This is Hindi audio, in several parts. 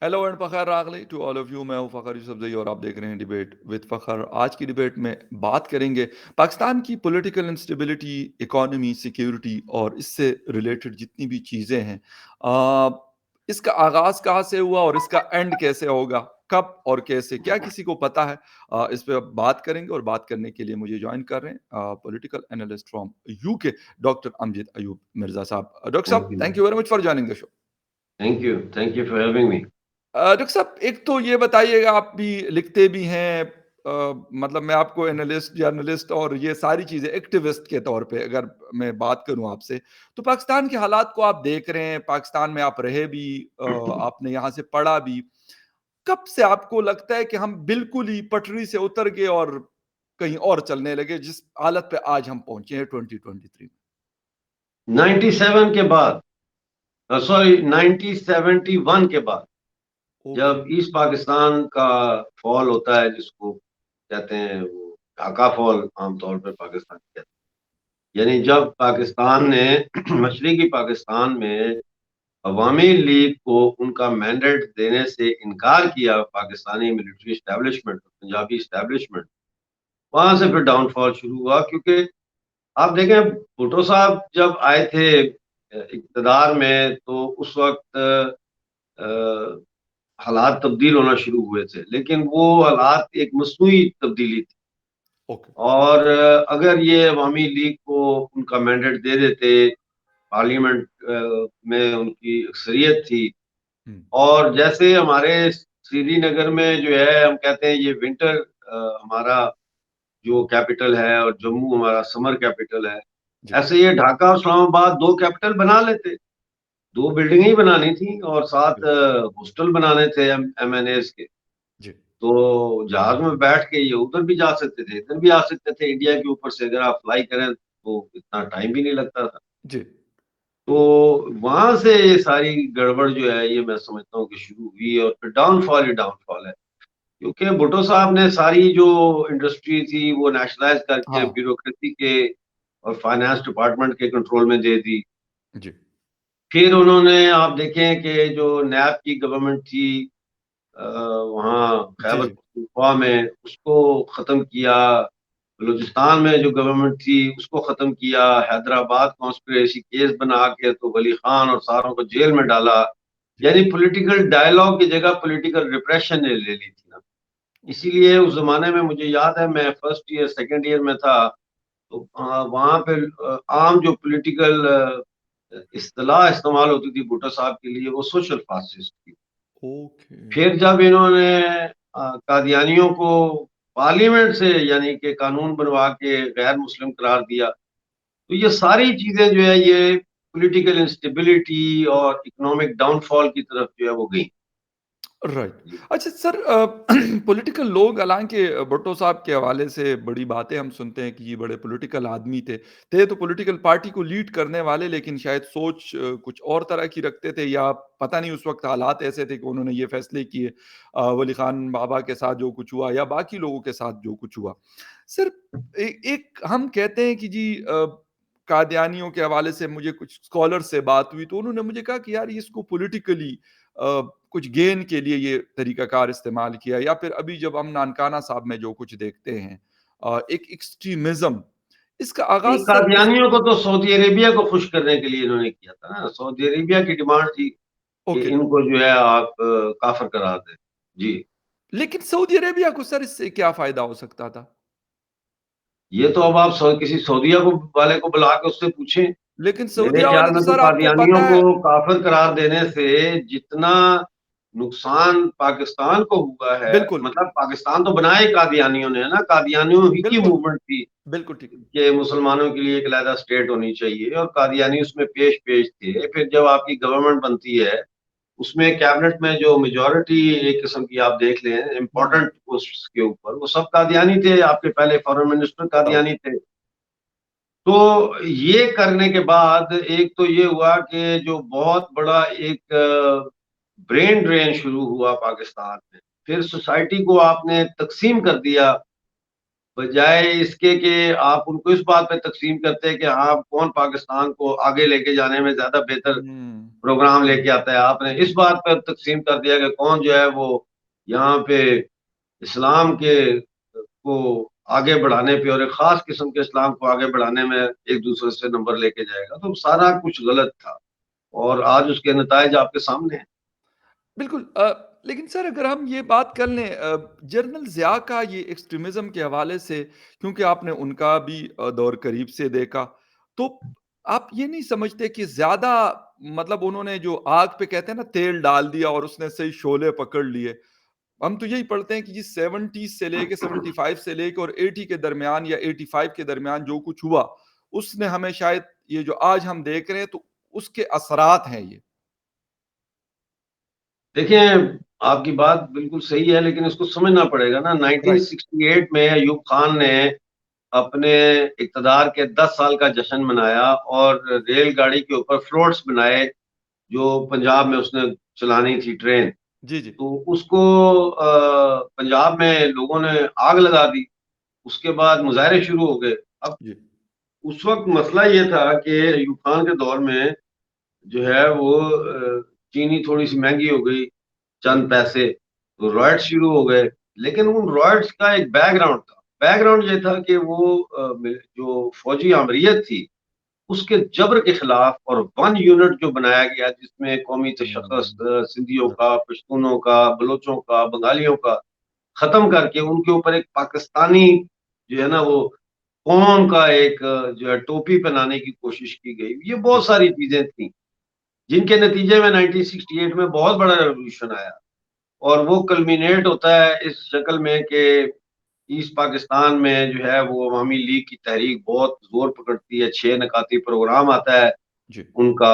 हेलो एंड फ़खर रागली टू ऑल ऑफ यू। मैं हूं फ़खर यूसुफजई और आप देख रहे हैं डिबेट विद फ़खर। आज की डिबेट में बात करेंगे पाकिस्तान की पॉलिटिकल इंस्टेबिलिटी, इकोनॉमी, सिक्योरिटी और इससे रिलेटेड जितनी भी चीज़ें हैं। इसका आगाज़ कहाँ से हुआ और इसका एंड कैसे होगा, कब और कैसे, क्या किसी को पता है? इस पे अब बात करेंगे और बात करने के लिए मुझे ज्वाइन कर रहे हैं political analyst from UK doctor Amjad Ayub Mirza साहब। डॉक्टर थैंक साहब, you. Thank you very much for joining the show. Thank you for having me. Doctor साहब, एक तो ये बताइएगा, आप भी लिखते भी हैं, मतलब मैं आपको एनालिस्ट, जर्नलिस्ट और ये सारी चीज़ें एक्टिविस्ट के तौर पे अगर मैं बात करूं आपसे, तो पाकिस्तान के हालात को आप देख रहे हैं, पाकिस्तान में आप रहे भी, आपने यहाँ से पढ़ा भी। कब से आपको लगता है कि हम बिल्कुल ही पटरी से उतर गए और कहीं और चलने लगे, जिस हालत पे आज हम पहुंचे हैं 2023 में? 97 के बाद, सॉरी 1971 के बाद, ओके। जब ईस्ट पाकिस्तान का फॉल होता है, जिसको कहते हैं वो ढाका फॉल, आमतौर पर पाकिस्तान कहते हैं। यानी जब पाकिस्तान ने मशरकी पाकिस्तान में अवामी लीग को उनका मैंडेट देने से इनकार किया, Pakistani military establishment, Punjabi establishment, वहां से फिर डाउनफॉल शुरू हुआ। क्योंकि आप देखें, भुट्टो साहब जब आए थे इक़्तिदार में, तो उस वक्त हालात तब्दील होना शुरू हुए थे, लेकिन वो हालात एक मसनूई तब्दीली थी। ओके। और अगर ये अवामी लीग को उनका मैंडेट दे देते, पार्लियामेंट में उनकी अक्सरियत थी, हम्म। और जैसे हमारे श्रीनगर में जो है, हम कहते हैं ये विंटर हमारा जो कैपिटल है, और जम्मू हमारा समर कैपिटल है, जी। ऐसे ये ढाका और इस्लामाबाद दो कैपिटल बना लेते। दो बिल्डिंग ही बनानी थी और साथ बिल्कुल। हॉस्टल बनाने थे MNAs के। जी। तो जहाज में बैठ के ये उधर भी जा सकते थे, इधर भी आ सकते थे। इंडिया के ऊपर से अगर आप फ्लाई करें तो इतना टाइम भी नहीं लगता था। जी। तो वहां से ये सारी गड़बड़ जो है, ये मैं समझता हूँ कि शुरू हुई, और फिर डाउनफॉल ही डाउनफॉल है। क्योंकि भुट्टो साहब ने सारी जो इंडस्ट्री थी वो नेशनलाइज करके हाँ। ब्यूरोक्रेसी के और फाइनेंस डिपार्टमेंट के कंट्रोल में दे दी। जी। फिर उन्होंने, आप देखें कि जो नैब की गवर्नमेंट थी वहाँ जी। खैबर जी। पख्तूनख्वा में, उसको खत्म किया। बलूचिस्तान में जो गवर्नमेंट थी उसको खत्म किया। हैदराबाद कॉन्स्पिरेसी केस बना के तो वली खान और सारों को जेल में डाला। जी। यानी पॉलिटिकल डायलॉग की जगह पॉलिटिकल रिप्रेशन ने ले ली थी ना। ओके। इसीलिए उस जमाने में मुझे याद है, मैं फर्स्ट ईयर सेकेंड ईयर में था, तो वहां पे आम जो पॉलिटिकल इस्तेलाह इस्तेमाल होती थी भुट्टो साहब के लिए, वो सोशल फासिस्ट थी। ओके। फिर जब इन्होंने कादियानियों को पार्लियामेंट से, यानी कि कानून बनवा के गैर मुस्लिम करार दिया, तो ये सारी चीजें जो है, ये पॉलिटिकल इंस्टेबिलिटी और इकोनॉमिक डाउनफॉल की तरफ जो है वो गई। राइट। जी। अच्छा सर, पॉलिटिकल लोग, हालांकि भुट्टो साहब के हवाले से बड़ी बातें हम सुनते हैं कि ये बड़े पॉलिटिकल आदमी थे तो पॉलिटिकल पार्टी को लीड करने वाले, लेकिन शायद सोच कुछ और तरह की रखते थे, या पता नहीं उस वक्त हालात ऐसे थे कि उन्होंने ये फैसले किए। वली खान बाबा के साथ जो कुछ हुआ या बाकी लोगों के साथ जो कुछ हुआ। सर, एक हम कहते हैं कि जी, कादियानियों के हवाले से मुझे कुछ स्कॉलर से बात हुई तो उन्होंने मुझे कहा कि यार ये इसको पॉलिटिकली कुछ गेन के लिए ये तरीकाकार इस्तेमाल किया, या फिर अभी जब हम नानकाना साहब में जो कुछ देखते हैं, एक एक्सट्रीमिज्म, इसका नहीं, आगाज सर किस? कादियानियों को तो सऊदी अरेबिया को खुश करने के लिए इन्होंने किया था ना। सऊदी अरेबिया की डिमांड थी कि ओके। इनको जो है आप काफिर करा दें। जी। लेकिन सऊदी अरेबिया को सर इससे क्या फायदा हो सकता था? ये तो अब आप किसी सऊदिया को वाले को बुला के उससे पूछें। लेकिन मेरे सऊदिया ख्याल वाले तो में तो सर, आपको कादियानियों पता को है। काफिर करार देने से जितना नुकसान पाकिस्तान को हुआ है, बिल्कुल। मतलब पाकिस्तान तो बनाए कादियानियों ने, है ना। कादियानियों ही की बिल्कुल। मूवमेंट थी बिल्कुल ठीक। कि मुसलमानों के लिए एक अलहदा स्टेट होनी चाहिए, और कादियानी उसमें पेश पेश थे। फिर जब आपकी गवर्नमेंट बनती है, उसमें कैबिनेट में जो मेजोरिटी एक किस्म की आप देख लें हम्म। इंपॉर्टेंट पोस्ट के ऊपर, वो सब कादियानी थे। आपके पहले फॉरेन मिनिस्टर तब। कादियानी थे। तो ये करने के बाद एक तो ये हुआ कि जो बहुत बड़ा एक ब्रेन ड्रेन शुरू हुआ पाकिस्तान में। फिर सोसाइटी को आपने तकसीम कर दिया। बजाय इसके कि आप उनको इस बात पे तक़सीम करते हैं कि हाँ, कौन पाकिस्तान को आगे लेके जाने में ज़्यादा बेहतर हुँ, प्रोग्राम लेके आता है। आपने इस बात पे तक़सीम कर दिया कि कौन जो है वो यहाँ पे इस्लाम के को आगे बढ़ाने पे और एक ख़ास किस्म के इस्लाम को आगे बढ़ाने में एक-दूसरे से नंबर लेके जाएगा। तो सारा कुछ गलत था और आज उसके नताइज आपके सामने हैं। बिल्कुल लेकिन सर अगर हम ये बात कर लें जनरल ज़िया का ये एक्सट्रीमिज़्म के हवाले से क्योंकि आपने उनका भी दौर करीब से देखा, तो आप ये नहीं समझते कि ज़्यादा मतलब उन्होंने जो आग पे कहते हैं ना तेल डाल दिया और उसने सही शोले पकड़ लिए। हम तो यही पढ़ते हैं कि जी 70 से लेके 75 से लेके और 80 के दरमियान या 85 के दरमियान जो कुछ हुआ, उसने हमें शायद ये जो आज हम देख रहे हैं तो उसके असरात हैं ये। देखिए, आपकी बात बिल्कुल सही है लेकिन इसको समझना पड़ेगा ना राइट। 1968 में अयूब खान ने अपने इक़्तिदार के 10 साल का जश्न मनाया और रेलगाड़ी के ऊपर फ्लोट्स बनाए, जो पंजाब में उसने चलानी थी ट्रेन। जी, जी। तो उसको पंजाब में लोगों ने आग लगा दी, उसके बाद मुज़ाहरे शुरू हो गए। अब जी। उस वक़्त मसला ये था कि अयूब खान के दौर में जो है वो चीनी थोड़ी-सी महँगी हो गई, चंद पैसे, तो रॉयट्स शुरू हो गए। लेकिन उन रॉयट्स का एक बैकग्राउंड था। बैकग्राउंड ये था कि वो जो फ़ौजी आमरीयत थी, उसके जबर के खिलाफ और वन यूनिट जो बनाया गया जिसमें कौमी तशख़्ख़ुस हुँ। सिंधियों का, पश्तूनों का, बलोचों का, बंगालियों का ख़त्म करके उनके ऊपर एक पाकिस्तानी जो है ना वो कौम का एक जो है टोपी पहनाने की कोशिश की गई। ये जी। बहुत सारी चीज़ें थी, जिनके नतीजे में 1968 में बहुत बड़ा रेवोल्यूशन आया और वो कल्मिनेट होता है इस शक्ल में कि ईस्ट पाकिस्तान में जो है वो अवामी लीग की तहरीक बहुत ज़ोर पकड़ती है, 6 नकाती प्रोग्राम आता है जी। उनका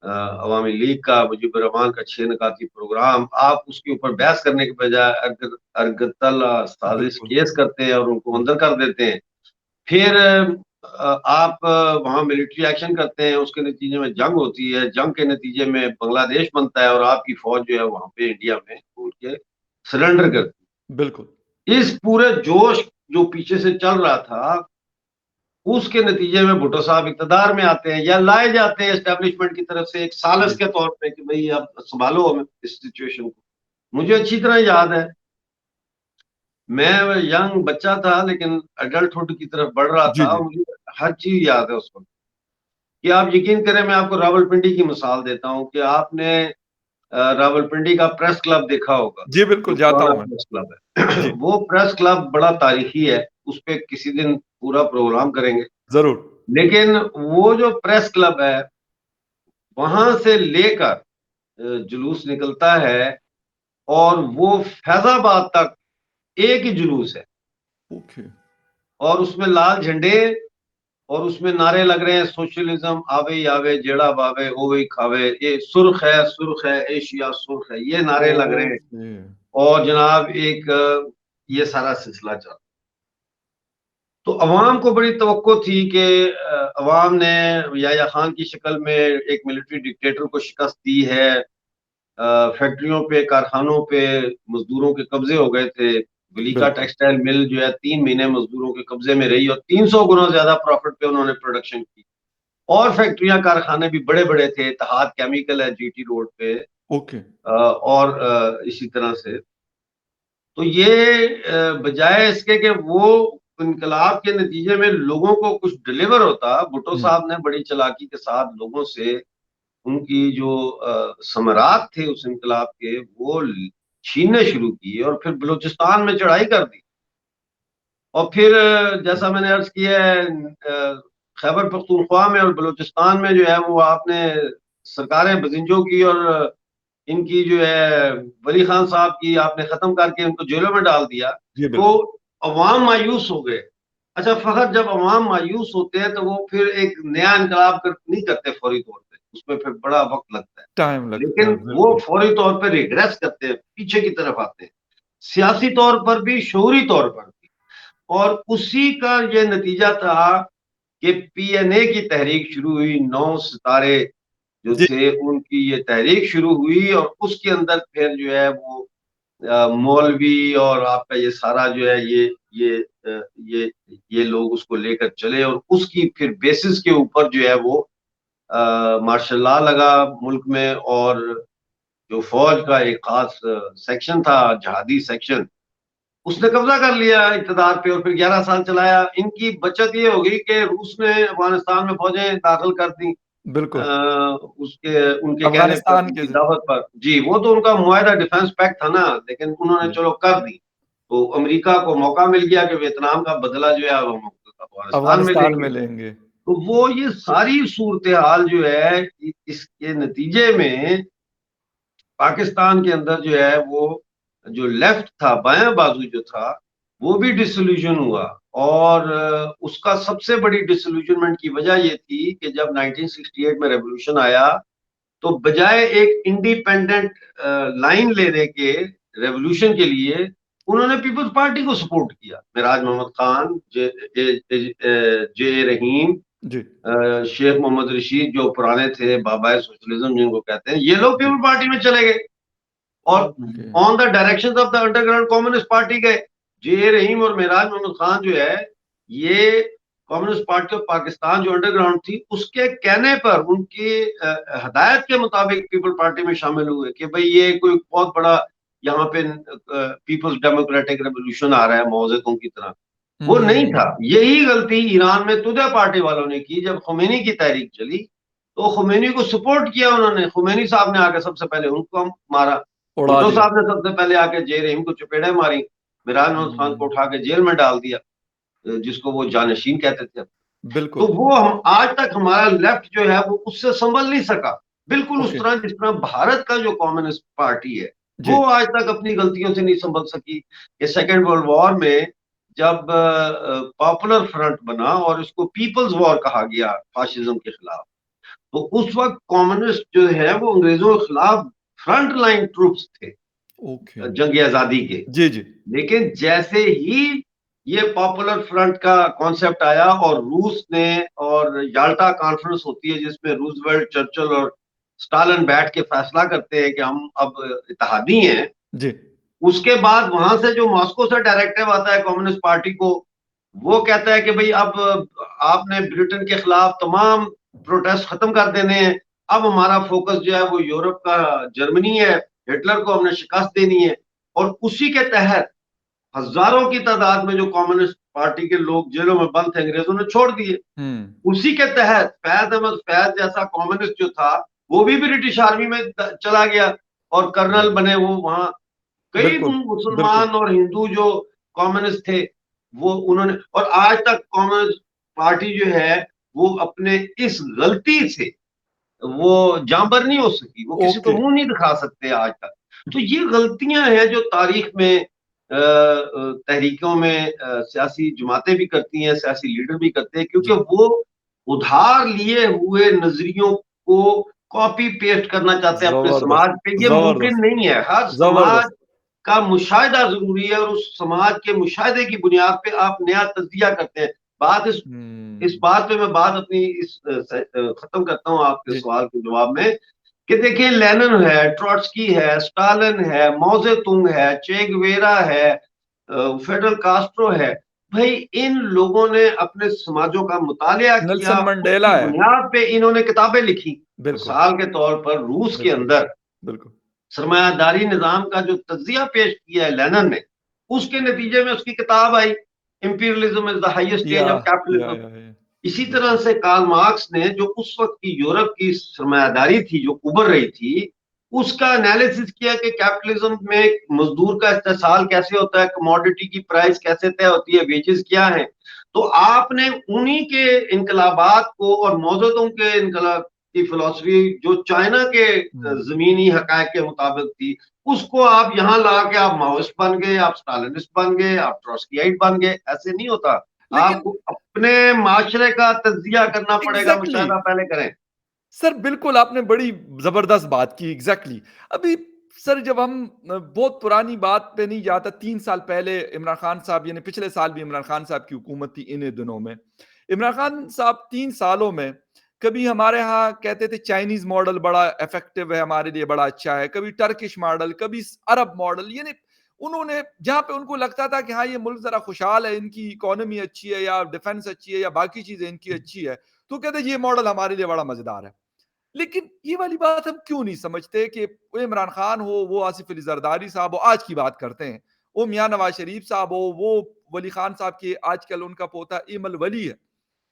अवामी लीग का, मुजीबुर रहमान का 6 नकाती प्रोग्राम, आप उसके ऊपर बहस करने के बजाय अरगतल साज़िश बिल्कुल। केस करते हैं और उनको जी। अंदर कर देते हैं। फिर आप वहाँ मिलिट्री एक्शन करते हैं, उसके नतीजे में जंग होती है, जंग के नतीजे में बांग्लादेश बनता है और आपकी फ़ौज जो है वहाँ पे इंडिया में घुल के सरेंडर करती बिल्कुल। है। इस पूरे जोश जो पीछे से चल रहा था, उसके नतीजे में भुट्टो साहब इक़्तिदार में आते हैं या लाए जाते हैं एस्टेब्लिशमेंट की तरफ से एक सालिस जी। के तौर पे कि भई अब सँभालो हमें इस सिचुएशन को। मुझे अच्छी तरह याद है, मैं यंग बच्चा था लेकिन एडल्टहुड की तरफ बढ़ रहा जी, था जी। और मुझे हर चीज़ याद है उस वक़्त। कि आप यकीन करें मैं आपको रावलपिंडी की मिसाल देता हूँ कि आपने रावलपिंडी का प्रेस क्लब देखा होगा, जी, बिल्कुल जो जाता पुराना हूँ मैं। प्रेस क्लब है। जी, वो प्रेस क्लब बड़ा तारीखी है, उसपे किसी दिन पूरा प्रोग्राम करेंगे। ज़रूर। लेकिन वो जो प्रेस क्लब है, वहाँ से लेकर जुलूस निकलता है और वो फैज़ाबाद तक एक ही जुलूस है ओके। और उसमें लाल झंडे और उसमें नारे लग रहे हैं सोशलिज्म आवे ही आवे, जेड़ा बावे ओवे ही खावे, ये सुर्ख है, एशिया सुर्ख है, ये नारे लग रहे हैं ओके। और जनाब एक ये सारा सिलसिला चल तो अवाम को बड़ी तवक्को थी कि अवाम ने याह्या खान की शक्ल में एक मिलिट्री डिक्टेटर को शिकस्त दी है। फैक्ट्रियों पे, कारखानों पे मज़दूरों के कब्ज़े हो गए थे। गलीका बिल्कुल। टेक्सटाइल मिल जो है 3 महीने मज़दूरों के कब्ज़े में रही और 300 गुना ज़्यादा प्रॉफ़िट पे उन्होंने प्रोडक्शन की। और फैक्ट्रियाँ, कारखाने भी बड़े-बड़े थे, इत्तेहाद केमिकल है जीटी रोड पे ओके। और इसी तरह से। तो ये बजाय इसके कि वो इनकलाब के नतीजे में लोगों को कुछ डिलीवर होता, भुट्टो हुँ। साहब ने बड़ी चालाकी के साथ लोगों से उनकी जो समरात थे उस इनकलाब के, वो छीनने शुरू किए और फिर बलूचिस्तान में चढ़ाई कर दी। और फिर जैसा मैंने अर्ज़ किया है खैबर पख्तूनख्वा में और बलूचिस्तान में जो है वो आपने सरकारें बज़िंजों की और इनकी जो है वली खान साहब की आपने ख़त्म करके उनको जेलों में डाल दिया, जी, तो बिल्कुल। अवाम मायूस हो गए। अच्छा फ़क़त जब अवाम मायूस होते हैं तो वो फिर एक नया इनकलाब नहीं करते फ़ौरी तौर पे, उसमें फिर बड़ा वक़्त लगता है। टाइम लगता लेकिन है, वो बिल्कुल। फ़ौरी तौर पे रिग्रेस करते हैं, पीछे की तरफ आते हैं। सियासी तौर पर भी, शऊरी तौर पर भी और उसी का ये नतीजा था कि पीएनए की तहरीक शुरू हुई, 9 सितारे जो जी। थे उनकी ये तहरीक शुरू हुई और उसके अंदर फिर जो है वो मौलवी और आपका ये सारा जो है ये लोग उसको लेकर चले और उसकी फिर बेसिस के ऊपर जो है वो मार्शल लॉ लगा मुल्क में। और जो फौज का एक खास सेक्शन था, जहादी सेक्शन, उसने कब्जा कर लिया इक़्तिदार पे और फिर 11 साल चलाया। इनकी बचत ये होगी कि रूस ने अफगानिस्तान में फौजें दाखिल कर दी, बिल्कुल। उसके उनके कहने पर, अफ़गानिस्तान के उनकी दावत पर। जी, वो तो उनका मुआहदा डिफेंस पैक्ट था ना, लेकिन उन्होंने जी, चलो कर दी। तो अमेरिका को मौका मिल गया कि वियतनाम का बदला जो है अब हम अफगानिस्तान में अफ़गानिस्तान में लेंगे। लेंगे। तो वो ये सारी सूरत हाल जो है इसके नतीजे में पाकिस्तान के अंदर जो है वो जो लेफ्ट था, बायां बाजू जो था, वो भी डिसोल्यूशन हुआ। और उसका सबसे बड़ी डिसोल्यूशनमेंट की वजह ये थी कि जब 1968 में रेवोल्यूशन आया, तो बजाय एक इंडिपेंडेंट लाइन लेने के रेवोल्यूशन के लिए, उन्होंने पीपल्स पार्टी को सपोर्ट किया। मिराज मोहम्मद खान, जे रहीम, जी, शेख मोहम्मद रशीद, जो पुराने थे बाबाए सोशलिज्म जिनको कहते हैं, ये लोग जी। पीपल पार्टी में चले गए और okay. On the direction of the underground communist party गए। जे रहीम और मेराज मोहम्मद खान जो है, ये कम्युनिस्ट पार्टी ऑफ पाकिस्तान जो अंडरग्राउंड थी, उसके कहने पर, उनकी हदायत के मुताबिक पीपल पार्टी में शामिल हुए कि भाई ये कोई बहुत बड़ा यहाँ पे पीपल्स डेमोक्रेटिक रेवोल्यूशन आ रहा है मौज़ेतों की तरह। वो नहीं था। हुँ। यही गलती ईरान में तुदा पार्टी वालों ने की जब खुमैनी की तहरीक चली। तो खुमैनी को सपोर्ट किया उन्होंने। खुमैनी साहब ने आके सबसे पहले उनको मारा। उड़ा भुट्टो दिया। साहब ने सबसे पहले आके जे रहीम को चपेड़े मारी। मिराज अहमद खान को हुँ। उठा के जेल में डाल दिया, जिसको वो जानशीन कहते थे। तो बिल्कुल। वो हम आज तक हमारा लेफ्ट जो है वो उससे संभल नहीं सका। बिल्कुल उस ओके। तरह जिस तरह भारत का जो कम्युनिस्ट पार्टी है, जी। वो आज तक अपनी गलतियों से नहीं संभल सकी। ये सेकेंड वर्ल्ड वॉर में जब पॉपुलर फ्रंट बना और इसको पीपल्स वॉर कहा गया फाशिज्म के खिलाफ, तो उस वक्त कम्युनिस्ट जो है वो अंग्रेजों के खिलाफ फ्रंट लाइन ट्रूप्स थे ओके। जंग आजादी के। जी, जी। लेकिन जैसे ही ये पॉपुलर फ्रंट का कॉन्सेप्ट आया और रूस ने, और याल्टा कॉन्फ्रेंस होती है जिसमें रूजवेल्ट, चर्चिल और स्टालिन बैठ के फैसला करते हैं कि हम अब इत्तेहादी हैं। जी। उसके बाद वहां से जो मॉस्को से डायरेक्टिव आता है कम्युनिस्ट पार्टी को, वो कहता है कि भाई अब आपने ब्रिटेन के खिलाफ तमाम प्रोटेस्ट खत्म कर देने हैं। अब हमारा फोकस जो है वो यूरोप का जर्मनी है, हिटलर को हमने शिकस्त देनी है। और उसी के तहत हजारों की तादाद में जो कम्युनिस्ट पार्टी के लोग जेलों में बंद थे, अंग्रेजों ने छोड़ दिए। हुँ। उसी के तहत फैज अहमद फैज जैसा कम्युनिस्ट जो था, वो भी ब्रिटिश आर्मी में चला गया और कर्नल हुँ। बने। वो वहां कई बिल्कुल, बिल्कुल। मुसलमान और हिंदू जो कम्युनिस्ट थे, वो उन्होंने, और आज तक कम्युनिस्ट पार्टी जो है वो अपने इस गलती से वो जांबर नहीं हो सकी। वो किसी को ओके। मुंह नहीं दिखा सकते आज तक। तो ये गलतियां हैं जो तारीख में तहरीकों में सियासी जमातें भी करती हैं, सियासी लीडर भी करते हैं, क्योंकि जी। वो उधार लिए हुए नजरियों को कॉपी पेस्ट करना चाहते हैं अपने ज़बरदस्त, समाज पे। ये मुमकिन ज़बरदस्त, नहीं है। हर समाज ज़बरदस्त। का मुशाहिदा जरूरी है और उस समाज के मुशाहिदे की बुनियाद पे आप नया तज्जिया करते हैं। बात इस हुँ। बात पे मैं बात अपनी खत्म करता हूँ आपके जी। सवाल के जवाब में, कि देखिए लेनिन है, ट्रॉट्स्की है, स्टालिन है, माओ तुंग है, चे गुवेरा है, फेडरल कास्ट्रो है। भाई इन लोगों ने अपने समाजों का मुतालिया किया, नेल्सन उसकी मंडेला है। बुनियाद पे इन्होंने किताबें लिखी। बिल्कुल, मिसाल के तौर पर रूस के बिल्कुल, अंदर बिल्कुल। सरमायादारी निजाम का जो तज्जिया पेश किया है लेनिन ने, उसके नतीजे में उसकी किताब आई, imperialism is the highest stage of capitalism. या। इसी तरह बिल्कुल। से कार्ल मार्क्स ने, जो उस वक्त की यूरोप की सरमायादारी थी जो उभर रही थी, उसका एनालिसिस किया कि कैपिटलिज्म में मजदूर का इस्तेसाल कैसे होता है, कमोडिटी की प्राइस कैसे तय होती है, वेजेस क्या है। तो आपने उन्हीं के इनकलाबात को और मौजूदों के इनकलाब की फिलोसफी जो चाइना के हुँ। जमीनी हकायक के मुताबिक थी, उसको आप यहाँ ला के आप माओइस्ट बन गए, आप स्टालिनिस्ट बन गए, आप ट्रॉट्स्कीइट बन गए। ऐसे नहीं होता। लेकिन आपको अपने माशरे का तज्जिया करना पड़ेगा, एग्ज़ैक्टली मुशाहिदा पहले करें। सर, बिल्कुल आपने बड़ी ज़बरदस्त बात की एग्ज़ैक्टली। अभी सर जब हम बहुत पुरानी बात पे नहीं जाता 3 साल पहले इमरान खान साहब यानी पिछले साल भी इमरान खान साहब की हुकूमत थी इन्हीं दिनों में। इमरान खान साहब 3 सालों में कभी हमारे यहाँ कहते थे चाइनीज़ मॉडल बड़ा इफ़ेक्टिव है, हमारे लिए बड़ा अच्छा है, कभी टर्किश मॉडल, कभी अरब मॉडल यानी उन्होंने जहाँ पे उनको लगता था कि हाँ, ये मुल्क ज़रा खुशहाल है, इनकी इकोनॉमी अच्छी है या डिफेंस अच्छी है या बाकी चीज़ें इनकी अच्छी है, तो कहते ये मॉडल हमारे लिए बड़ा मज़ेदार है। लेकिन ये वाली बात हम क्यों नहीं समझते कि वो इमरान खान हो, वो आसिफ अली जरदारी साहब हो, आज की बात करते हैं, वो मियाँ नवाज शरीफ साहब हो, वो वली खान साहब की आजकल उनका पोता इमल वली है,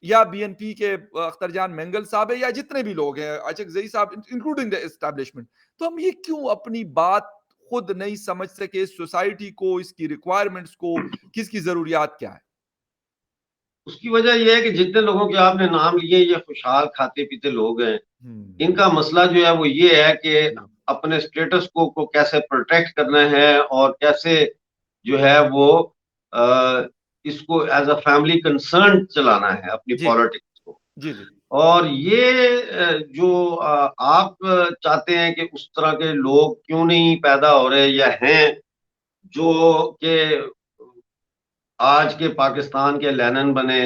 या बीएनपी के अख्तर जान मेंगल साहब है, या जितने भी लोग हैं, अचक जई साहब, इंक्लूडिंग द एस्टैब्लिशमेंट। तो हम ये क्यों अपनी बात खुद नहीं समझ सके, सोसाइटी को, इसकी रिक्वायरमेंट्स को, किसकी जरूरियात क्या है? उसकी वजह यह है कि जितने लोगों के आपने नाम लिए, ये खुशहाल खाते पीते लोग हैं। हम्म। इनका मसला जो है वो ये है कि जी। अपने स्टेटस को कैसे प्रोटेक्ट करना है, और कैसे जो है वो अ, इसको एज अ फैमिली कंसर्न चलाना है अपनी जी। पॉलिटिक्स को। जी। जी। और ये जो आप चाहते हैं कि उस तरह के लोग क्यों नहीं पैदा हो रहे या हैं, जो कि आज के पाकिस्तान के लेनिन बने,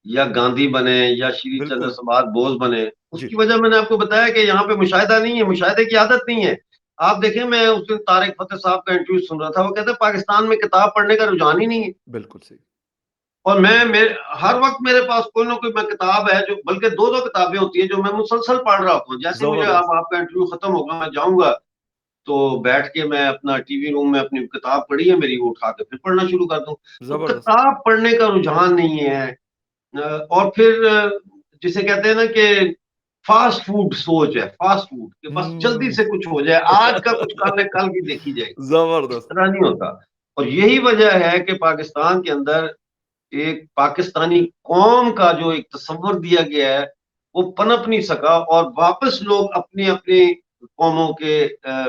या गांधी बने, या श्री चंद्र बिल्कुल। सुभाष बोस बने। जी। उसकी वजह मैंने आपको बताया कि यहाँ पे मुशाहिदा नहीं है, मुशाहिदे की आदत नहीं है। आप देखें, मैं उस दिन तारिक फतेह साहब का इंटरव्यू सुन रहा था, वो कहते हैं पाकिस्तान में किताब पढ़ने का रुझान ही नहीं है। बिल्कुल सही। और मैं मेरे हर वक्त मेरे पास कोई ना कोई मैं किताब है, जो बल्कि दो दो किताबें होती है जो मैं मुसलसल पढ़ रहा हूँ। जैसे ही मुझे अब जबरदस्त। आपका इंटरव्यू खत्म होगा, मैं जाऊंगा, तो बैठ के मैं अपना टीवी रूम में अपनी किताब पढ़ी है मेरी, वो उठा के फिर पढ़ना शुरू कर दूं। तो जबरदस्त। किताब पढ़ने का रुझान नहीं है। और फिर जिसे कहते हैं ना कि फास्ट फूड सोच है, फास्ट फूड के बस जल्दी हम्म। से कुछ हो जाए, आज का कुछ कर ले, कल की देखी जाएगी। इस जबरदस्त। तरह नहीं होता। और यही वजह है कि पाकिस्तान के अंदर एक पाकिस्तानी कौम का जो एक तस्वर दिया गया है, वो पनप नहीं सका, और वापस लोग अपनी अपनी कौमों के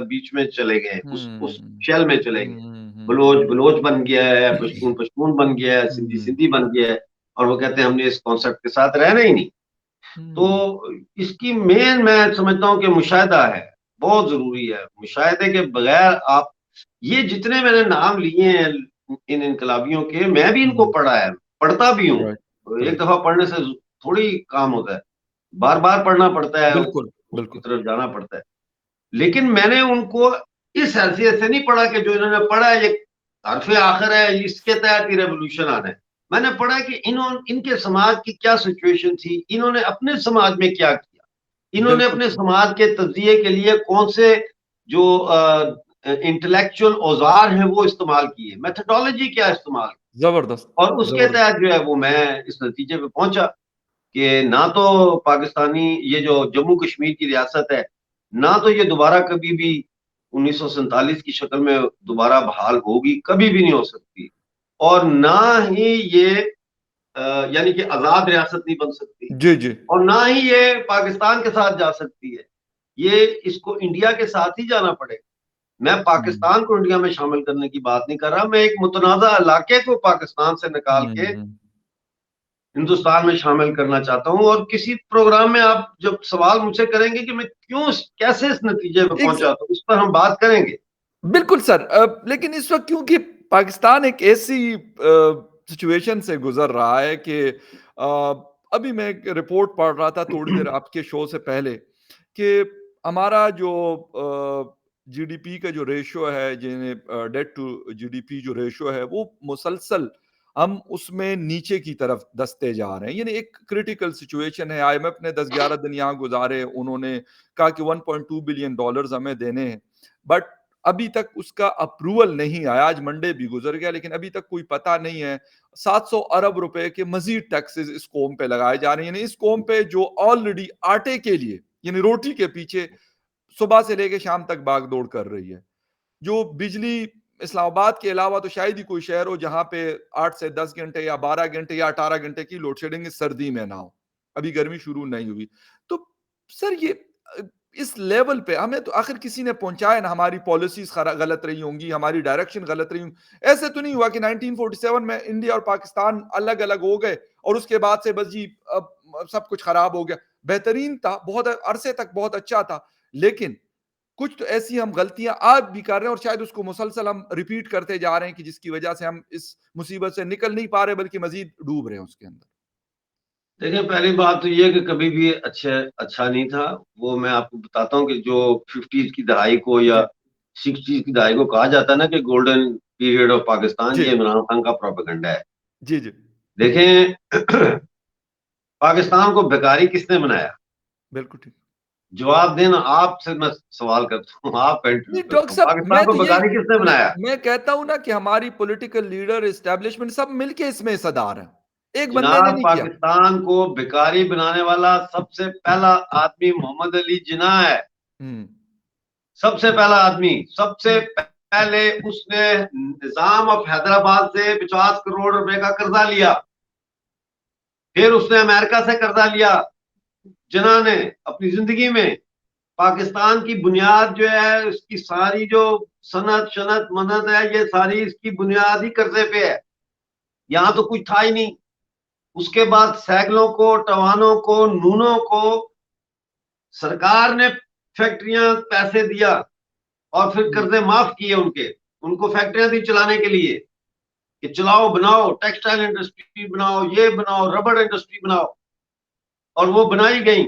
बीच में चले गए, उस हम्म। शेल में चले गए। हम्म। बलोच बलोच बन गया है, पश्तून पश्तून बन गया है, सिंधी हम्म। सिंधी बन गया है। और वो कहते हैं हमने इस कॉन्सेप्ट के साथ रहना ही नहीं। हम्म। तो इसकी मेन मैं समझता हूँ कि मुशाहिदा है, बहुत जरूरी है। मुशाहिदे के बगैर आप, ये जितने मैंने नाम लिए हैं इन इनकलाबियों के, मैं भी इनको हम्म। पढ़ा है, पढ़ता भी हूँ। राइट। तो एक राइट। दफा पढ़ने से थोड़ी काम होता है, बार बार पढ़ना पड़ता है, बिल्कुल। उसकी बिल्कुल। तरफ जाना पड़ता है। लेकिन मैंने उनको इस हैसियत से नहीं पढ़ा कि जो इन्होंने पढ़ा है ये हरफ आखिर है, इसके तहत ही रेवोल्यूशन आना है। मैंने पढ़ा कि इनके समाज की क्या सिचुएशन थी, इन्होंने अपने समाज में क्या किया, इन्होंने बिल्कुल अपने सही। समाज के तज्जिए के लिए कौन से जो इंटेलेक्चुअल औजार हैं वो इस्तेमाल किए, मेथडोलॉजी क्या इस्तेमाल की। जबरदस्त। और उसके जबरदस्त। तहत जो है वो मैं इस नतीजे पे पहुंचा कि ना तो पाकिस्तानी ये जो जम्मू कश्मीर की रियासत है, ना तो ये दोबारा कभी भी 1947 की शक्ल में दोबारा बहाल होगी, कभी भी नहीं हो सकती। और ना ही ये यानी कि आजाद रियासत नहीं बन सकती, जी। जी। और ना ही ये पाकिस्तान के साथ जा सकती है। ये इसको इंडिया के साथ ही जाना पड़ेगा। मैं हम्म। पाकिस्तान को इंडिया में शामिल करने की बात नहीं कर रहा, मैं एक मुतनाज़ा इलाके को पाकिस्तान से निकाल के हम्म। हिंदुस्तान में शामिल करना चाहता हूं। और किसी प्रोग्राम में आप जब सवाल मुझसे करेंगे कि मैं क्यों, कैसे इस नतीजे पे पहुंचा, तो इस पर हम बात करेंगे। बिल्कुल सर। लेकिन इस वक्त क्योंकि पाकिस्तान एक ऐसी सिचुएशन से गुजर रहा है कि अभी मैं एक रिपोर्ट पढ़ रहा था थोड़ी देर आपके शो से पहले कि हमारा जो जीडीपी का जो रेशियो है, जिन्हें डेट टू जीडीपी जो रेशियो है, वो मुसलसल हम उसमें नीचे की तरफ दसते जा रहे हैं। यानी एक क्रिटिकल सिचुएशन है। आईएमएफ ने 10-11 दिन यहाँ गुजारे, उन्होंने कहा कि 1.2 बिलियन डॉलर्स हमें देने हैं, बट अभी तक उसका अप्रूवल नहीं आया। आज मंडे भी गुजर गया, लेकिन अभी तक कोई पता नहीं है। 700 अरब रुपए के मजीद टैक्सेस इस कौम पे लगाए जा रहे हैं, यानी इस कौम पे जो ऑलरेडी आटे के लिए, यानी रोटी के पीछे सुबह से लेकर शाम तक भागदौड़ कर रही है। जो बिजली, इस्लामाबाद के अलावा तो शायद ही कोई शहर हो जहां पे 8 से 10 घंटे या 12 घंटे या 18 घंटे की लोड शेडिंग इस सर्दी में ना हो। अभी गर्मी शुरू नहीं हुई। तो सर ये अ, इस लेवल पे हमें तो आखिर किसी ने पहुंचाया ना। हमारी पॉलिसीज गलत रही होंगी, हमारी डायरेक्शन गलत रही होंगी। ऐसे तो नहीं हुआ कि 1947 में इंडिया और पाकिस्तान अलग अलग हो गए और उसके बाद से बस जी अब सब कुछ खराब हो गया। बेहतरीन था, बहुत अरसे तक बहुत अच्छा था, लेकिन कुछ तो ऐसी हम गलतियां आज भी कर रहे हैं और शायद उसको मुसलसल हम रिपीट करते जा रहे हैं कि जिसकी वजह से हम इस मुसीबत से निकल नहीं पा रहे बल्कि मजीद डूब रहे हैं उसके अंदर। देखिए, पहली बात तो ये कि कभी भी अच्छा अच्छा नहीं था। वो मैं आपको बताता हूँ कि जो 50s की दहाई को या जी। 60 की दहाई को कहा जाता है ना कि गोल्डन पीरियड ऑफ पाकिस्तान, जी, ये इमरान खान का प्रोपेगेंडा है। जी, जी। देखें, पाकिस्तान को भिखारी किसने बनाया? बिल्कुल ठीक। जवाब देना, आपसे मैं सवाल करता हूँ, आपका इंटरव्यू नहीं करता डॉक्टर हूँ, साहब पाकिस्तान मैं को तो यही भिखारी किसने मैं बनाया? मैं कहता हूँ ना कि हमारी पॉलिटिकल लीडर, एस्टेब्लिशमेंट सब मिलके इसमें हिस्सेदार हैं। एक बंदे ने जनाब, नहीं किया। पाकिस्तान को भिखारी बनाने वाला सबसे पहला आदमी मोहम्मद अली जिन्ना है। हुँ, सबसे पहला आदमी, सबसे हुँ, पहले उसने निजाम ऑफ हैदराबाद से 50 करोड़ रुपए का कर्जा लिया। फिर उसने अमेरिका से कर्जा लिया। जिन्ना ने अपनी जिंदगी में पाकिस्तान की बुनियाद जो है, इसकी सारी जो सनत शनत मदद है, ये सारी इसकी बुनियाद ही कर्जे पे है। यहाँ तो कुछ था ही नहीं। उसके बाद सैगलों को, टवानों को, नूनों को सरकार ने फैक्ट्रियां पैसे दिया और फिर हुँ, कर्जे माफ किए उनके। उनको फैक्ट्रियां दी चलाने के लिए कि चलाओ, बनाओ, टेक्सटाइल इंडस्ट्री बनाओ, ये बनाओ, रबड़ इंडस्ट्री बनाओ, और वो बनाई गई।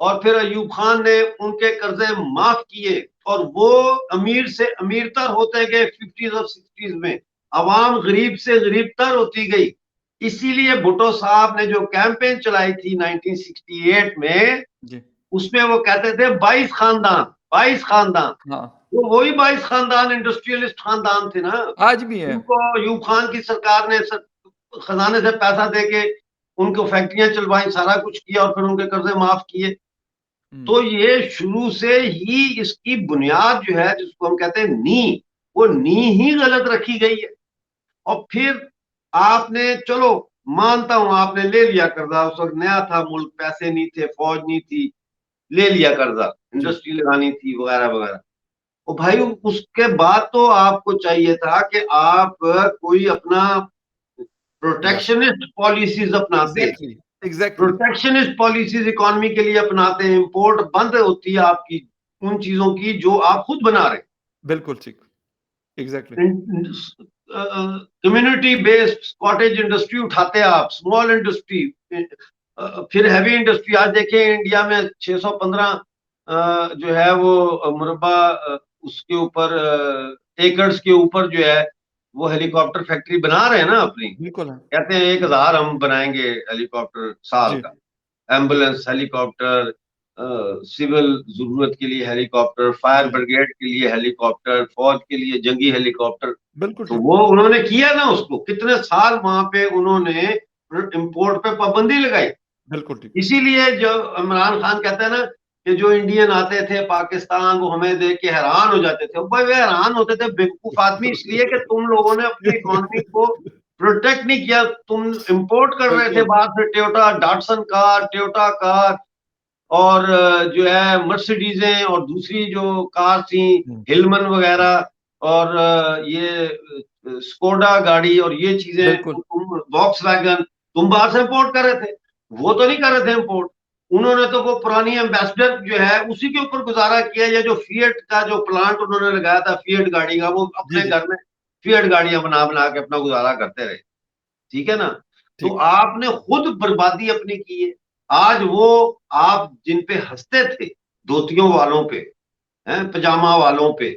और फिर अयूब खान ने उनके कर्जे माफ किए और वो अमीर से अमीरतर होते गए 50s और 60s में। अवाम गरीब से गरीबतर होती गई। इसीलिए भुट्टो साहब ने जो कैंपेन चलाई थी 1968 में, जी, उसमें वो कहते थे 22 खानदान, 22 खानदान। हाँ, वो वही 22 खानदान इंडस्ट्रियलिस्ट खानदान थे ना। आज भी है। उनको अयूब खान की सरकार ने खजाने से पैसा देके उनको फैक्ट्रियां चलवाई, सारा कुछ किया और फिर उनके कर्जे माफ किए। हुँ, तो ये शुरू से ही इसकी बुनियाद जो है, जिसको हम कहते हैं नी, वो नी ही गलत रखी गई है। और फिर आपने, चलो मानता हूं, आपने ले लिया कर्जा, उस वक्त नया था मुल्क, पैसे नहीं थे, फौज नहीं थी, ले लिया कर्जा, जी, इंडस्ट्री लगानी थी वगैरह वगैरह। और भाई उसके बाद तो आपको चाहिए था कि आप कोई अपना या प्रोटेक्शनिस्ट पॉलिसीज अपनाते। Exactly, exactly, protectionist policies economy के लिए अपनाते हैं। इंपोर्ट बंद होती है आपकी उन चीजों की जो आप खुद बना रहे बिल्कुल ठीक, एग्ज़ैक्टली, हैं। कम्युनिटी बेस्ड कॉटेज इंडस्ट्री उठाते हैं आप, स्मॉल इंडस्ट्री, फिर हैवी इंडस्ट्री। आज देखें इंडिया में 615 जो है वो मुरबा, उसके ऊपर एकर्स के ऊपर जो है वो हेलीकॉप्टर फैक्ट्री बना रहे हैं ना अपनी। बिल्कुल है। कहते हैं 1000 हम बनाएंगे हेलीकॉप्टर साल जी, का। एम्बुलेंस हेलीकॉप्टर, सिविल जरूरत के लिए हेलीकॉप्टर, फायर जी, जी, ब्रिगेड के लिए हेलीकॉप्टर, फौज के लिए जंगी हेलीकॉप्टर। बिल्कुल तो ठीक, वो उन्होंने किया ना, उसको कितने साल वहां पे उन्होंने इंपोर्ट पे पाबंदी लगाई। बिल्कुल ठीक। इसीलिए जो इमरान खान कहते हैं ना कि जो इंडियन आते थे पाकिस्तान, वो हमें देख के हैरान हो जाते थे। भाई वे हैरान होते थे बेवकूफ आदमी, इसलिए कि तुम लोगों ने अपनी इकोनॉमी को प्रोटेक्ट नहीं किया। तुम इंपोर्ट कर रहे थे बिल्कुल, बाहर से Toyota Datsun car, Toyota car, और जो है मर्सिडीजें, और दूसरी जो कार थी हुँ, हिलमन वगैरह, और ये स्कोडा गाड़ी, और ये चीजें बिल्कुल, तुम वॉक्स वैगन तुम बाहर से इंपोर्ट कर रहे थे। वो तो नहीं कर रहे थे इंपोर्ट। उन्होंने तो वो पुरानी एम्बेसडर जो है उसी के ऊपर गुजारा किया, या जो फिएट का जो प्लांट उन्होंने लगाया था फिएट गाड़ी का, वो जी, अपने जी, घर में फिएट गाड़ियां बना बना के अपना गुजारा करते रहे। ठीक है ना। तो ठीक, आपने खुद बर्बादी अपनी की है। आज वो आप जिन पे हंसते थे, धोतियों वालों पे, हैं, पजामा वालों पे,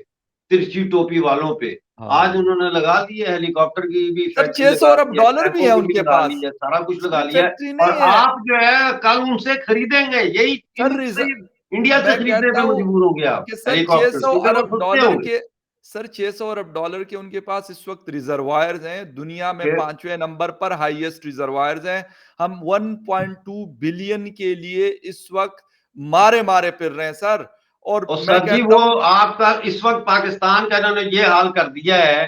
तिरछी टोपी वालों पे, आज हाँ। उन्होंने लगा ली है, हेलीकॉप्टर की भी सर फैक्ट्री 600 लगा अरब ली है, डॉलर भी ट्रकों है की भी उनके लगा ली पास। है, सारा कुछ लगा सिर्फ लिया है। फैक्ट्री और नहीं है। आप जो है कल उनसे खरीदेंगे, यही सर इनसे रिज़ इंडिया से मैं खरीदने कहता पे हूँ मजबूर होंगे आप कि सर हेलीकॉप्टर, 600 क्योंकि वो अरब सस्ते डॉलर होंगे। के सर 600 अरब डॉलर के उनके पास इस वक़्त रिज़र्वायर्स हैं, दुनिया में 5वें नंबर पर हाईएस्ट रिज़र्वायर्स हैं। हम 1.2 बिलियन के लिए इस वक़्त मारे-मारे फिर रहे हैं सर और और मैं सर जी, कहता वो हूँ आपका इस वक्त पाकिस्तान का इन्होंने ये हाल कर दिया है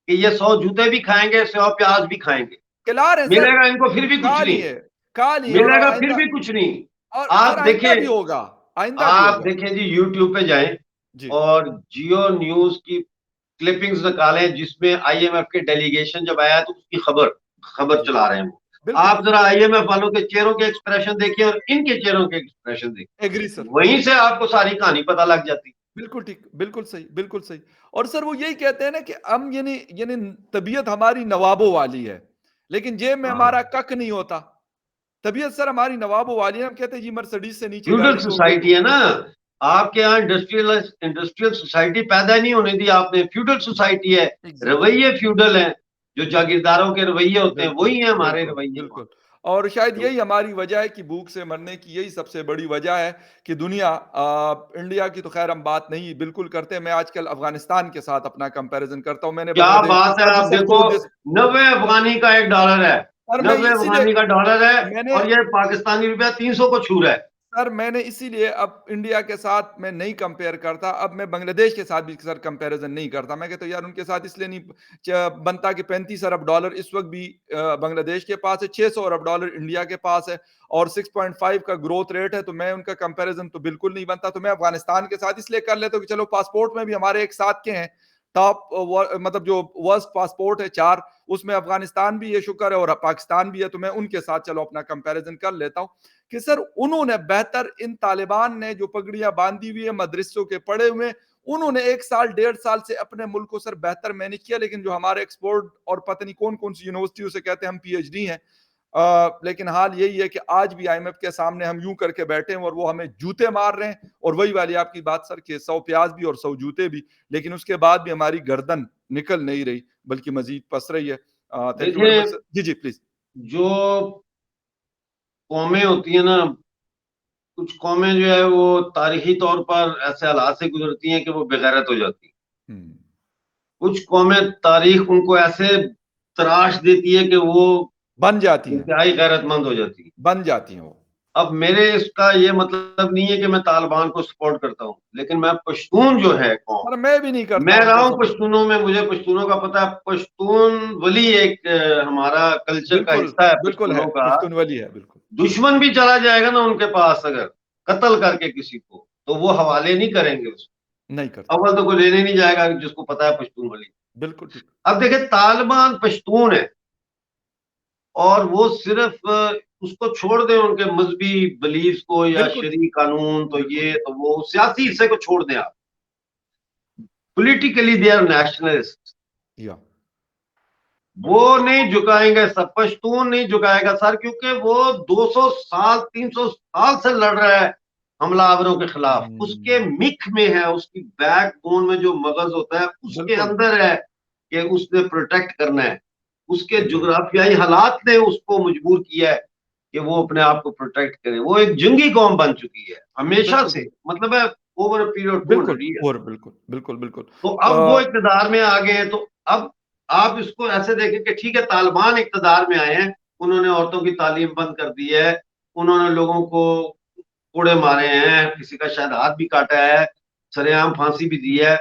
कि ये 100 जूते भी खाएंगे, 100 प्याज भी खाएंगे। खिला रहे हैं सर, मिलेगा इनको फिर भी कुछ नहीं। खा लिए और मिलेगा फिर आइंदा भी कुछ नहीं। और सर आप देखें, आइंदा भी आप होगा। देखें जी, यूट्यूब पे जाएं जी, और जियो न्यूज की क्लिपिंग्स निकालें, जिसमें आईएमएफ के डेलीगेशन जब आया तो उसकी खबर खबर जी, चला रहे हैं वो। बिल्कुल आप ठीक। जरा आईएमएफ वालों के चेहरों के एक्सप्रेशन देखिए और इनके चेहरों के एक्सप्रेशन एग्री देखिए, सर। वहीं से आपको सारी कहानी पता लग जाती। बिल्कुल ठीक, बिल्कुल सही, बिल्कुल सही। और सर वो यही कहते हैं ना कि हम यानी यानी तबीयत हमारी नवाबों वाली है, लेकिन जेब में हाँ, हमारा कख नहीं होता। तबीयत सर हमारी नवाबों वाली है, हम कहते हैं जी मर्सिडीज़ से नीचे फ्यूडल गाड़ी तो कोई सोसाइटी है ना। आपके यहाँ इंडस्ट्रियल सोसाइटी पैदा नहीं होने दी आपने, फ्यूडल सोसाइटी है, एग्ज़ैक्टली। रवैये फ्यूडल हैं, जो जागीरदारों के रवैये होते हैं बिल्कुल, वही हैं हमारे बिल्कुल, रवैये वहाँ। बिल्कुल। और शायद तो यही हमारी वजह है कि भूख से मरने की यही सबसे बड़ी वजह है कि दुनिया इंडिया की तो ख़ैर हम बात नहीं बिल्कुल करते। मैं आजकल अफ़गानिस्तान के साथ अपना कंपैरिज़न करता हूँ। मैंने क्या बांग्लादेश के बात है, साथ भी आप सर देखो, 2 देश 90 अफ़गानी का 1 डॉलर है, सर मैं 90 इसीलिए अफ़गानी का डॉलर है, मैंने और ये पाकिस्तानी रुपया 300 को छू रहा है। सर मैंने इसीलिए अब इंडिया के साथ मैं नहीं कंपेयर करता। अब मैं बांग्लादेश के साथ भी सर कंपैरिज़न नहीं करता। मैं कहता हूँ यार उनके साथ इसलिए नहीं बनता कि 35 अरब डॉलर इस वक़्त भी बांग्लादेश के पास है, 600 अरब डॉलर इंडिया के पास है और 6.5 का ग्रोथ रेट है, तो मैं उनका कंपैरिज़न तो बिल्कुल नहीं बनता। तो मैं अफ़गानिस्तान के साथ इसलिए कर लेता हूँ कि चलो पासपोर्ट में भी हमारे एक साथ के हैं, टॉप मतलब जो वर्स्ट पासपोर्ट है 4 उसमें अफ़गानिस्तान भी है शुक्र है और पाकिस्तान भी है, तो मैं उनके साथ चलो अपना कंपैरिज़न कर लेता हूँ। कि सर उन्होंने बेहतर इन तालिबान ने जो पगड़ियां बांधी हुई है मदरसों के पड़े हुए उन्होंने 1 साल 1.5 साल से अपने मुल्क को सर बेहतर मैनेज किया लेकिन जो हमारे एक्सपोर्ट और पता नहीं कौन-कौन सी यूनिवर्सिटियों से कहते हैं हम पीएचडी हैं लेकिन हाल यही है कि आज भी आईएमएफ के सामने हम यूं करके बैठे हैं और वो हमें जूते मार रहे हैं और वही वाली आपकी बात सर कि 100 प्याज भी और 100 जूते भी लेकिन उसके बाद भी हमारी गर्दन निकल नहीं रही बल्कि मजीद पस रही है थैंक यू वेरी देखें, मच सर जी प्लीज जो कौमें होती है ना, कुछ कौमें जो है वो तारीखी तौर पर ऐसे हालात से गुजरती हैं कि वो बेगैरत हो जाती हैं। हम्म, कुछ कौमें तारीख उनको ऐसे तराश देती है कि वो बन जाती हैं इंतहाई गैरतमंद हो जाती है। बन जाती हैं वो अब मेरे इसका ये मतलब नहीं है कि मैं तालिबान को सपोर्ट करता हूँ, लेकिन मैं पश्तून जो है कौम, और मैं भी नहीं करता मैं रहा उनको हूँ सपोर्ट। पश्तूनों में, मुझे पश्तूनों का पता है। पश्तून वली एक हमारा कल्चर का बिल्कुल, हिस्सा है बिल्कुल है, पश्तूनों का। पश्तूनवली है, बिल्कुल। दुश्मन भी चला जाएगा ना उनके पास, अगर कत्ल करके किसी को, तो वो हवाले नहीं करेंगे उसको। नहीं करते। अव्वल तो कोई लेने नहीं जाएगा जिसको पता है पश्तून वली। बिल्कुल ठीक। अब देखे, तालिबान पश्तून है, और वो सिर्फ उसको छोड़ दें उनके मजहबी बिलीफ को या बिल्कुल ठीक, शरी कानून, तो बिल्कुल ये ठीक। तो वो सियासी हिस्से को छोड़ दें आप। Politically they are nationalist. या वो नहीं झुकाएंगे सब, पश्तून नहीं झुकाएगा सर, क्योंकि वो 200 साल 300 साल से लड़ रहा है हमलावरों के खिलाफ। उसके हुँ, मिख में है, उसकी बैकबोन में जो मगज होता है उसके बिल्कुल, अंदर है कि उसने प्रोटेक्ट करना है। उसके एग्री। जुग्राफियाई हालात ने उसको मजबूर किया है कि वो अपने आप को प्रोटेक्ट करे। वो एक जंगी कौम बन चुकी है हमेशा बिल्कुल से, ठीक। मतलब है ओवर अ पीरियड ऑफ बिल्कुल 200 ईयर। और बिल्कुल, बिल्कुल, बिल्कुल। तो अब वो इक़्तिदार में आ गए हैं, तो अब आप इसको ऐसे देखें कि ठीक है, तालिबान इक़्तिदार में आए हैं, उन्होंने औरतों की तालीम बंद कर दी है, उन्होंने लोगों को कोड़े मारे हैं, किसी का शायद हाथ भी काटा है, सरेआम फांसी भी दी है।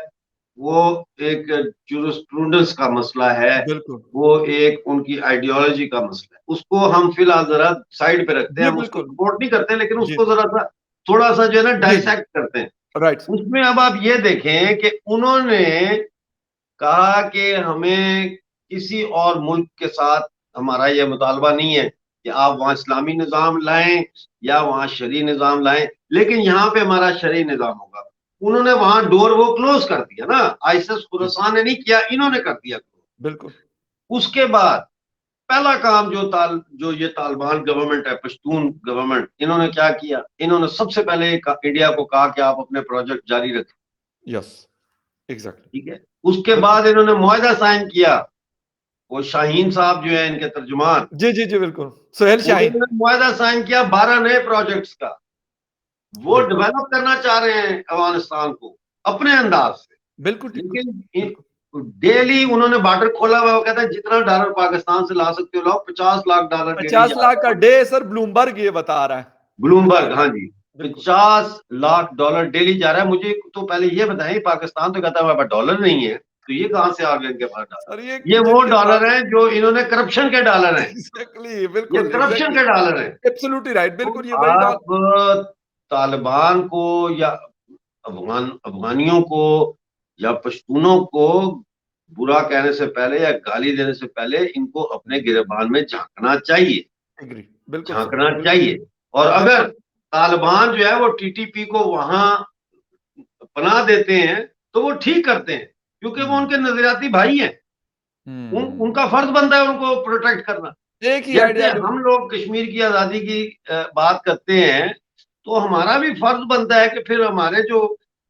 वो एक जूरिस्प्रूडेंस का मसला है, बिल्कुल। वो एक उनकी आइडियोलॉजी का मसला है। उसको हम फिलहाल जरा साइड पे रखते हैं, जी, हम उसको बिल्कुल। सपोर्ट नहीं करते, लेकिन जी, उसको जरा सा थोड़ा सा जो है ना जी, जी। डाइसेक्ट करते हैं। राइट। उसमें अब आप ये देखें कि उन्होंने कहा कि हमें किसी और मुल्क के साथ हमारा यह मुतालबा नहीं है कि आप वहां इस्लामी निज़ाम लाएं या वहां शरी निज़ाम लाएं, लेकिन यहाँ पे हमारा शरी निज़ाम होगा। उन्होंने वहां डोर वो क्लोज कर दिया ना, आईसिस जी, खुरासान ने नहीं किया, इन्होंने कर दिया। बिल्कुल। उसके बाद पहला काम जो ये तालिबान गवर्नमेंट है, पश्तून गवर्नमेंट, इन्होंने क्या किया? इन्होंने सबसे पहले इंडिया को कहा कि आप अपने प्रोजेक्ट जारी रखें। Yes, exactly. ठीक है, उसके बिल्कुल। बाद इन्होंने मुआहदा साइन किया। वो शाहीन साहब जो है इनके तर्जुमान, जी, जी, जी, बिल्कुल। सुहेल शाहीन। उन्होंने मुआहदा साइन किया 12 नए प्रोजेक्ट्स का। वो बिल्कुल। डेवलप करना चाह रहे हैं अफगानिस्तान को अपने अंदाज से, बिल्कुल ठीक बात। लेकिन बिल्कुल। डेली उन्होंने बॉर्डर खोला हुआ है। वो कहता है जितना डॉलर पाकिस्तान से ला सकते हो लाओ, 50 लाख डॉलर डेली 50 जा लाख रहा का है। डे सर ब्लूमबर्ग ये बता रहा है। 50 ब्लूमबर्ग, हाँ लाख जी, बिल्कुल। 50 लाख डॉलर डेली जा रहा है। मुझे तो पहले ये बताएं, पाकिस्तान तो कहता है हमारे पास डॉलर नहीं है, तो ये कहां से आ गए इनके पास सर ये डॉलर? ये वो जिनके डॉलर पास हैं जो इन्होंने करप्शन के डॉलर हैं, एग्ज़ैक्टली ये बिल्कुल, करप्शन एग्ज़ैक्टली। के डॉलर हैं। एब्सोल्यूटली राइट तो बिल्कुल ये वही डॉल आप तालिबान को या अफगानियों को या पश्तूनों को बुरा कहने से पहले या गाली देने से पहले इनको अपने हुँ, गिरबान में झांकना चाहिए, एग्री बिल्कुल सर, झांकना बिल्कुल, चाहिए। और बिल्कुल। अगर तालिबान जो है वो टीटीपी को वहां बना देते हैं तो वो ठीक करते हैं, क्योंकि वो हुँ, उनके नजरियाती भाई हैं। हुँ। उनका फर्ज बनता है उनको प्रोटेक्ट करना। एक ही जैसे आइडियोलॉजी हम लोग कश्मीर की आजादी की बात करते हैं, तो हमारा भी फर्ज बनता है कि फिर हमारे जो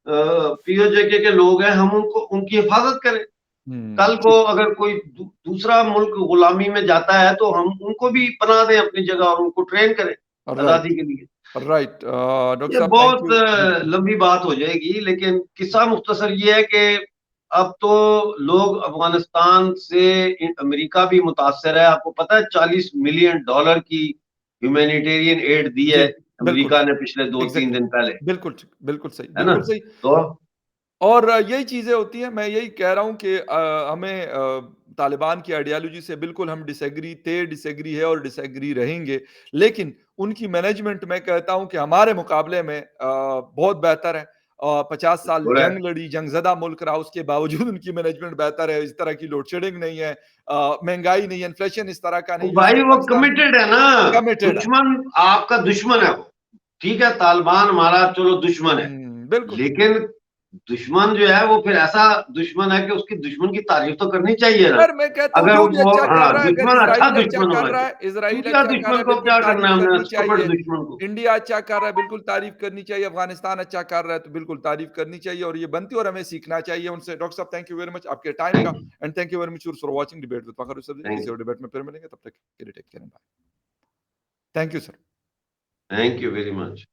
पीओजेके के लोग हैं, हम उनको उनकी हिफाजत करें। कल को ठीक। अगर कोई दूसरा मुल्क गुलामी में जाता है तो हम उनको भी बना दें अपनी जगह और उनको ट्रेन करें राइट, आजादी के लिए। राइट। डॉक्टर ये साहब थैंक बहुत यू। जी। लंबी बात हो जाएगी, लेकिन किस्सा मुख्तसर ये है कि अब तो लोग अफगानिस्तान से अमेरिका भी मुतासर है। आपको पता है $40 मिलियन की ह्यूमैनिटेरियन एड दी जी, है बिल्कुल, अमेरिका ने पिछले 2-3 एग्ज़ैक्टली। दिन पहले, बिल्कुल ठीक, बिल्कुल सही, है ना? बिल्कुल सही। तो और यही चीज़ें होती हैं, मैं यही कह रहा हूँ कि हमें तालिबान की आइडियोलॉजी से बिल्कुल हम डिसएग्री थे, डिसएग्री है और डिसएग्री रहेंगे। लेकिन उनकी मैनेजमेंट मैं कहता हूँ कि हमारे मुकाबले में बहुत बेहतर है। 50 साल बोला है, जंग लड़ी, जंगज़दा मुल्क रहा, उसके बावजूद उनकी मैनेजमेंट बेहतर है। इस तरह की लोड शेडिंग नहीं है, महँगाई नहीं है, इन्फ्लेशन इस तरह का वो नहीं जिससे भाई वो पाकिस्तान कमिटेड है ना। कमिटेड है। दुश्मन आपका दुश्मन है वो। ठीक है, तालिबान हमारा चलो दुश्मन है, बिल्कुल। लेकिन दुश्मन जो है वो फिर ऐसा दुश्मन है कि उसकी दुश्मन की तारीफ तो करनी चाहिए ना। यार मैं कहता हूँ अगर जो भी वो, अच्छा कर हाँ, रहा है, अगर दुश्मन अच्छा इज़राइल अच्छा दुश्मन कर होना रहा चाहिए। है, इज़राइल दूसरा अच्छा कर रहा दुश्मन है, को बिल्कुल क्या करना तारीफ़ है हमने, करनी स्टूपिड चाहिए। दुश्मन को। इंडिया अच्छा कर रहा है, बिल्कुल तारीफ़ करनी चाहिए। अफ़गानिस्तान अच्छा कर रहा है, तो बिल्कुल तारीफ़ करनी चाहिए और ये बनती है और हमें सीखना चाहिए उनसे। डॉक्टर साहब थैंक यू वेरी मच आपके टाइम का thank you, and thank you very much for watching debate with Fakhar रसूल। थैंक किसी यू, और डिबेट में फिर मिलेंगे, तब तक के लिए take care and bye. Thank you sir. Thank you very much.